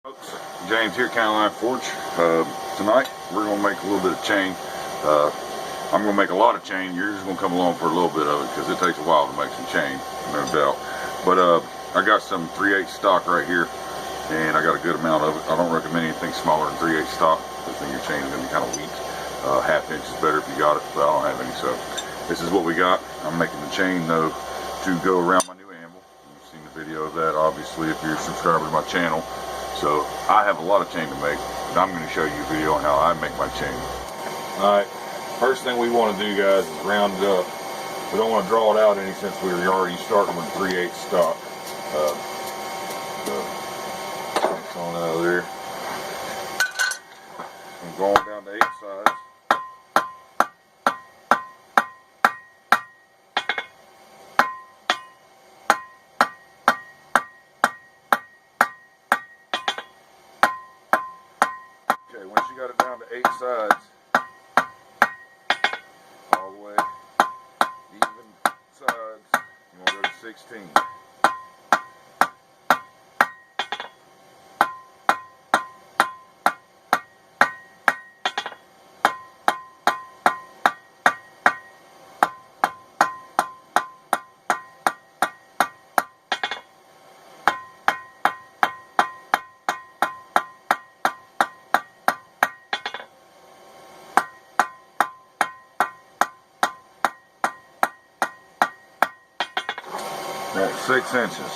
Folks, James here, County Line Forge. Tonight we're going to make a little bit of chain. I'm going to make a lot of chain. You're just going to come along for a little bit of it because it takes a while to make some chain, no doubt. But I got some 3/8 stock right here, and I got a good amount of it. I don't recommend anything smaller than 3/8 stock because then your chain is going to be kind of weak. Half inch is better if you got it, but I don't have any, so this is what we got. I'm making the chain though to go around my new anvil. You've seen the video of that, obviously, if you're a subscriber to my channel. So I have a lot of chain to make, and I'm going to show you a video on how I make my chain. Alright, first thing we want to do, guys, is round it up. We don't want to draw it out any since we were already starting with 3/8 stock. It's on out of there. I'm going down to 8 sides. Okay, once you got it down to 8 sides, all the way, even sides, you want to go to 16. That's 6 inches.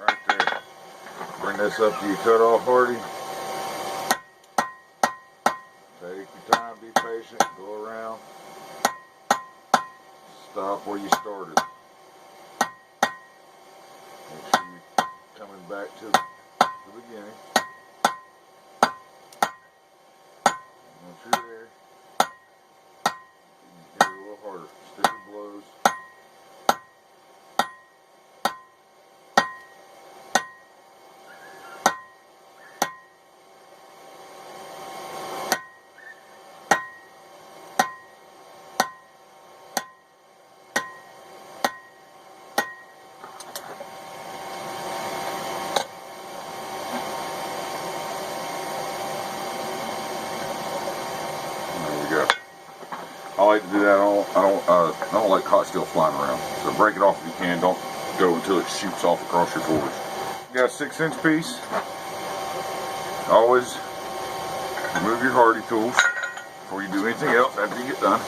Right there. Bring this up to your cutoff hardy. Take your time, be patient, go around. Stop where you started. Make sure you're coming back to the beginning. Once you're there, hit it a little harder. Sticker blows. There we go. I like to do that. I don't like hot steel flying around. So break it off if you can. Don't go until it shoots off across your forge. You got a 6-inch piece. Always remove your hardy tools before you do anything else after you get done.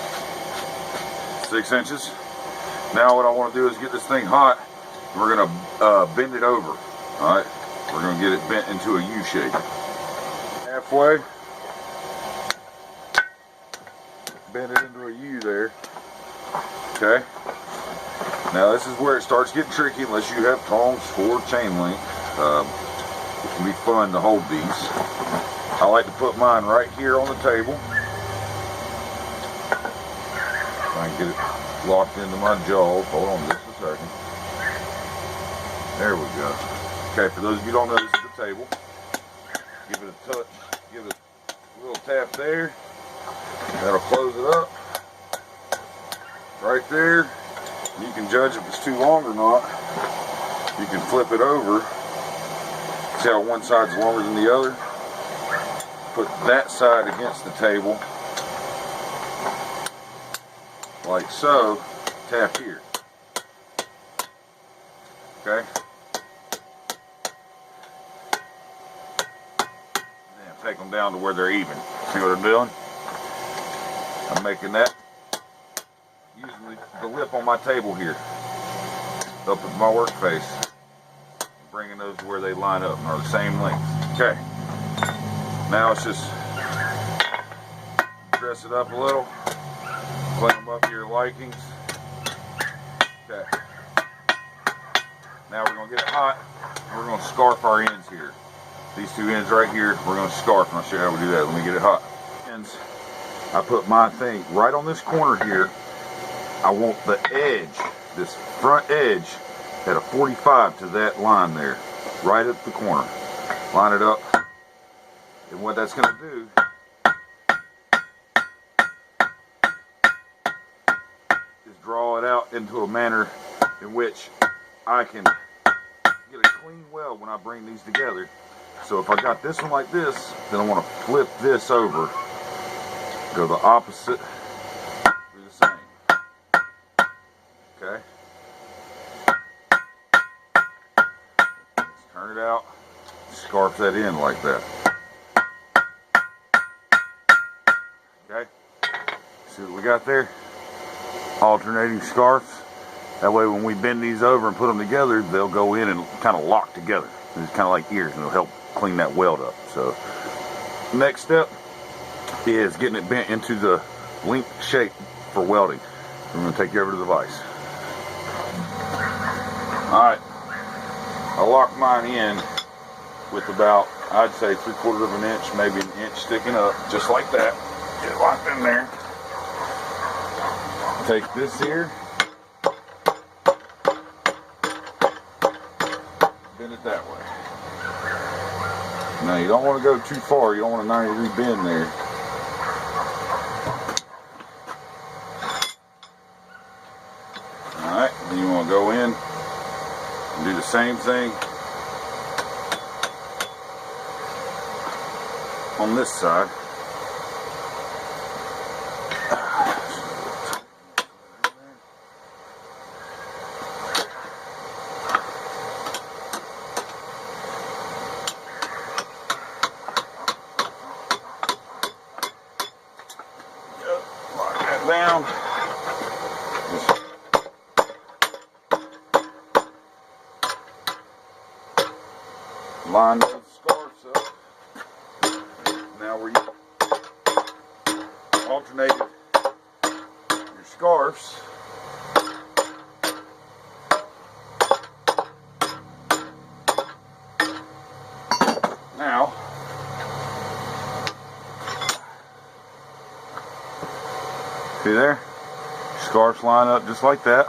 6 inches. Now what I want to do is get this thing hot. We're going to bend it over. Alright? We're going to get it bent into a U shape. Halfway. Bend it into a U there. Okay. Now this is where it starts getting tricky unless you have tongs for chain link. It can be fun to hold these. I like to put mine right here on the table. Try and get it locked into my jaws. Hold on just a second. There we go. Okay, for those of you who don't know, this is the table. Give it a touch. Give it a little tap there. That'll close it up. Right there. You can judge if it's too long or not. You can flip it over. See how one side's longer than the other? Put that side against the table. Like so. Tap here. Okay? And take them down to where they're even. See what I'm doing? I'm making that using the lip on my table here up at my work face, bringing those to where they line up and are the same length. Okay, now it's just dress it up a little, clean them up to your likings. Okay, now we're going to get it hot. We're going to scarf our ends here. These two ends right here, we're going to scarf, and I'll show you how we do that. Let me get it hot. Ends. I put my thing right on this corner here. I want the edge, this front edge, at a 45 to that line there, right at the corner. Line it up, and what that's going to do is draw it out into a manner in which I can get a clean weld when I bring these together. So if I got this one like this, then I want to flip this over, go the opposite, do the same. Okay. Let's turn it out, scarf that in like that. Okay. See what we got there? Alternating scarves. That way when we bend these over and put them together, they'll go in and kind of lock together. It's kind of like ears, and it'll help clean that weld up. So next step is getting it bent into the link shape for welding. I'm going to take you over to the vise. Alright, I locked mine in with about, I'd say 3/4 of an inch, maybe an inch sticking up, just like that. Get it locked in there. Take this here, bend it that way. Now you don't want to go too far, you don't want a 90-degree bend there. Alright, then you want to go in and do the same thing on this side. Lock that down. Just line those scarves up. Now where you alternated your scarves, now see there? Scarves line up just like that.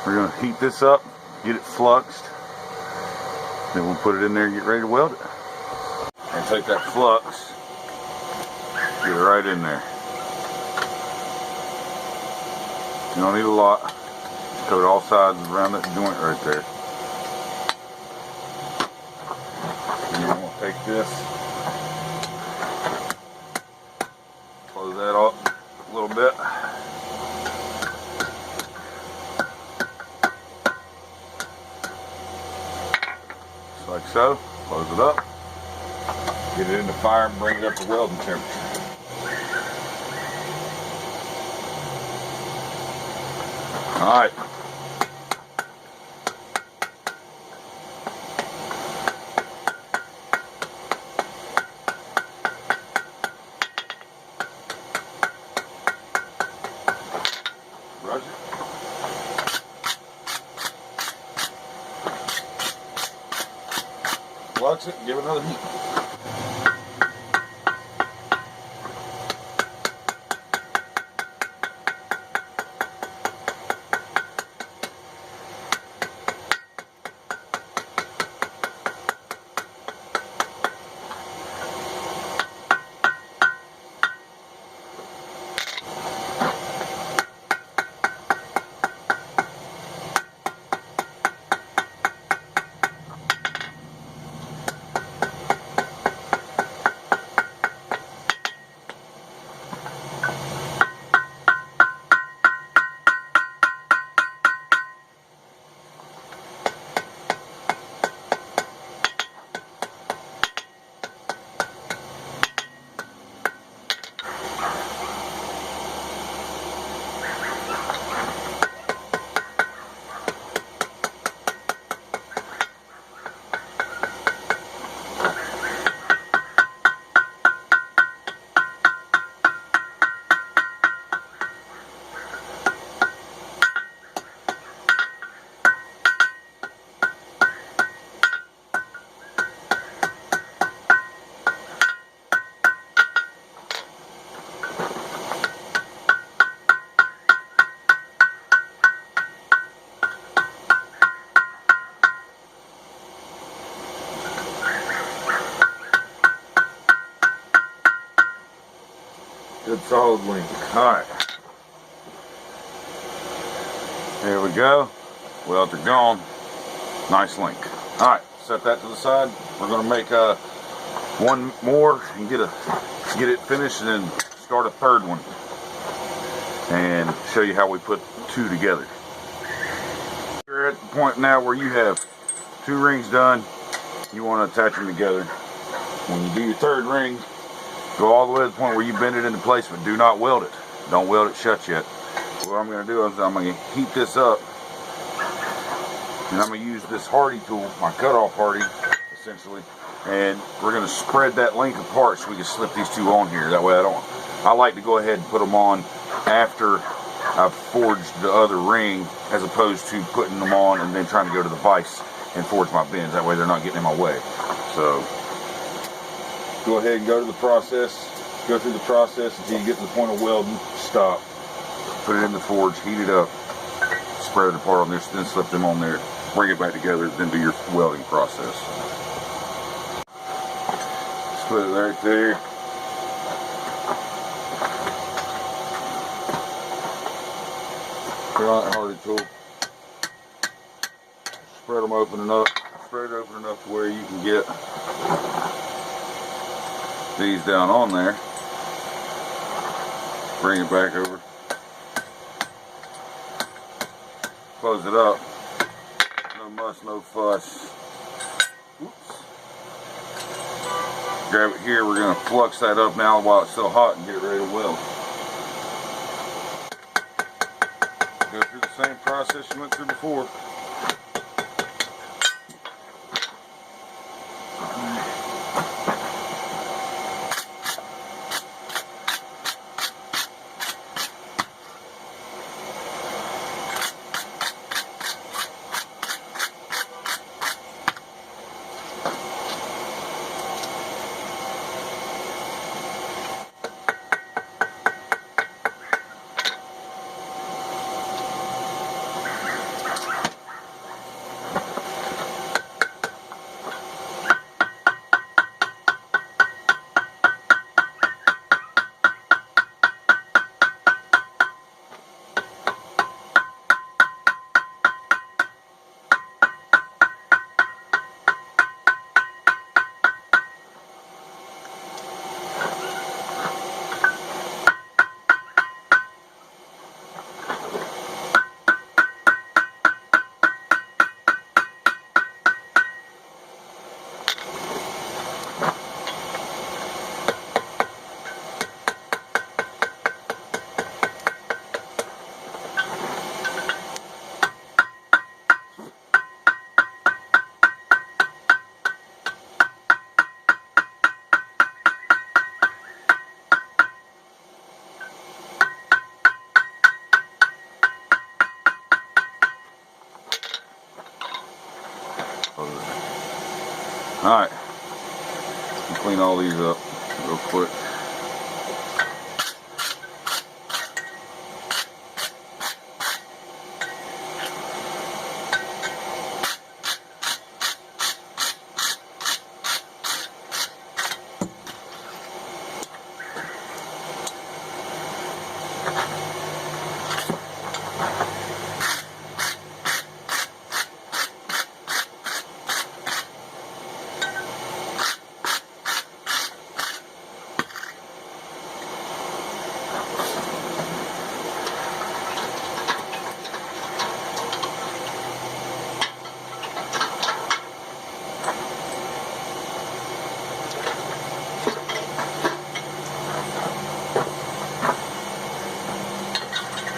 We're going to heat this up, get it fluxed. Then we'll put it in there and get ready to weld it. And take that flux, get it right in there. You don't need a lot. Coat all sides around that joint right there. And you're going to take this, close that up a little bit. Just like so. Close it up. Get it in the fire and bring it up to welding temperature. Alright. Brush it. Flux it and give it another heat. Good solid link. Alright. There we go. Welds are gone. Nice link. All right, set that to the side. We're gonna make one more and get it finished, and then start a third one and show you how we put two together. You're at the point now where you have two rings done. You want to attach them together. When you do your third ring, go all the way to the point where you bend it into place, but do not weld it. Don't weld it shut yet. What I'm going to do is I'm going to heat this up, and I'm going to use this Hardy tool, my cutoff Hardy, essentially, and we're going to spread that link apart so we can slip these two on here. That way I like to go ahead and put them on after I've forged the other ring, as opposed to putting them on and then trying to go to the vise and forge my bends. That way they're not getting in my way. So go ahead and go to the process, go through the process until you get to the point of welding. Stop, put it in the forge, heat it up, spread it apart on there, then slip them on there, bring it back together, then do your welding process. Put it right there. Put on that Hardy tool. Spread them open enough. Spread it open enough to where you can get these down on there. Bring it back over. Close it up. No muss, no fuss. Oops. Grab it here. We're going to flux that up now while it's still hot and get it ready to weld. Go through the same process you went through before. Alright, clean all these up real quick.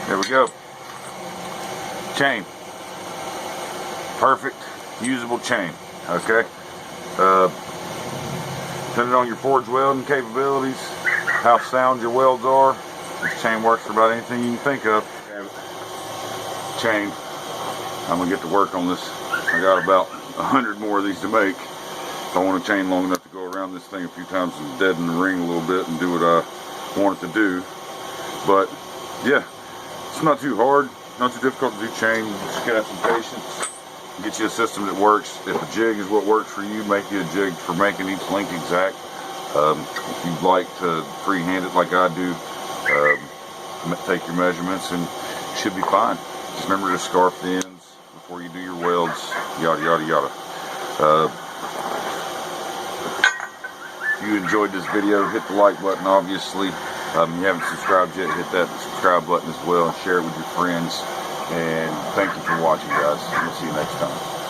There we go. Chain. Perfect, usable chain. Okay. Depending on your forge welding capabilities, how sound your welds are, this chain works for about anything you can think of. Chain. I'm gonna get to work on this. I got about 100 more of these to make. I want a chain long enough to go around this thing a few times and deaden the ring a little bit and do what I want it to do. But yeah, it's not too hard, not too difficult to do chain. You just gotta have some patience. Get you a system that works. If a jig is what works for you, make you a jig for making each link exact. If you'd like to freehand it like I do, take your measurements and you should be fine. Just remember to scarf the ends before before you do your welds, yada yada yada. If you enjoyed this video, hit the like button. Obviously, if you haven't subscribed yet, hit that subscribe button as well and share it with your friends. And thank you for watching, guys. We'll see you next time.